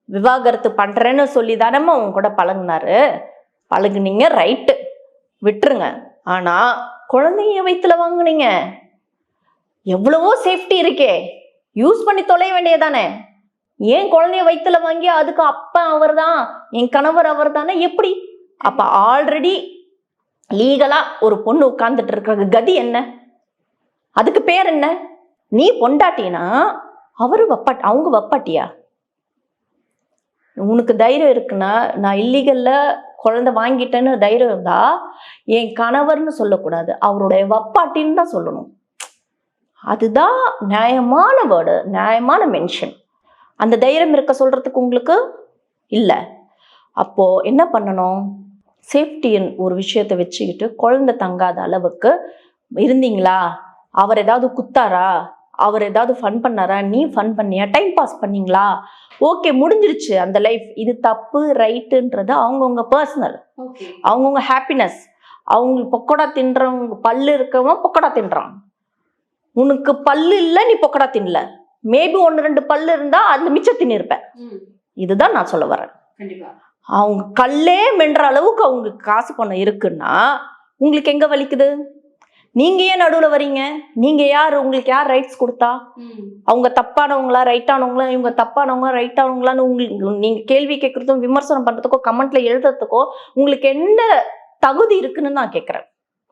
விவாகரத்து பண்றேன்னு சொல்லி தானம்மா உங்க கூட பழகுனாரு. பழகுனீங்க, ரைட்டு, விட்டுருங்க. ஆனா குழந்தைய வயித்துல வாங்குனீங்க, எவ்வளவோ சேஃப்டி இருக்கே, யூஸ் பண்ணி தொலைய வேண்டியதானே. ஏன் குழந்தைய வயித்துல வாங்கி அதுக்கு அப்பா அவர் தான், என் கணவர் அவர் தானே? எப்படி? அப்ப ஆல்ரெடி லீகலா ஒரு பொண்ணு உட்கார்ந்துட்டு இருக்கிற கதி என்ன? அதுக்கு பேர் என்ன? நீ பொண்டாட்டினா அவரு வப்பாட்டி, அவங்க வப்பாட்டியா? உனக்கு தைரியம் இருக்குன்னா, நான் இல்லீகல்ல குழந்தை வாங்கிட்டேன்னு தைரியம் இருந்தா என் கணவர்னு சொல்லக்கூடாது, அவருடைய வப்பாட்டின்னு தான் சொல்லணும். அதுதான் நியாயமான வேர்டு, நியாயமான மென்ஷன். அந்த தைரியம் இருக்க சொல்றதுக்கு உங்களுக்கு இல்ல. அப்போ என்ன பண்ணணும்? சேஃப்டியின் ஒரு விஷயத்தை வச்சுக்கிட்டு குழந்தை தங்காத அளவுக்கு இருந்தீங்களா? அவர் ஏதாவது குத்தாரா? அவர் ஏதாவது ஃபன் பண்ணாரா? நீ ஃபன் பண்ணியா? டைம் பாஸ் பண்ணீங்களா? ஓகே, முடிஞ்சிருச்சு அந்த லைஃப். இது தப்பு ரைட்டுன்றது அவங்கவுங்க பர்சனல், அவங்கவுங்க ஹாப்பினஸ். அவங்க பொக்கோடா தின்றவங்க, பல்லு இருக்கவன் பொக்கோடா தின்றான். உனக்கு பல்லு இல்லை, நீ பொக்கோடா தின்னல. மேபி 1-2 பல்லு இருந்தா அதுல மிச்சம் தின்னிருப்ப. இதுதான் நான் சொல்ல வரேன். அவங்க கல்லே மென்ற அளவுக்கு அவங்களுக்கு காசு பணம் இருக்குன்னா உங்களுக்கு எங்க வலிக்குது? நீங்க ஏன் நடுவுல வரீங்க? நீங்க யார்? உங்களுக்கு யார் ரைட்ஸ் கொடுத்தா? அவங்க தப்பானவங்களா ரைட்டானவங்களா? இவங்க தப்பானவங்க ரைட்டானவங்களான்னு உங்களுக்கு நீங்க கேள்வி கேட்கறதும் விமர்சனம் பண்றதுக்கோ கமெண்ட்ல எழுதுறதுக்கோ உங்களுக்கு என்ன தகுதி இருக்குன்னு நான் கேட்கறேன்.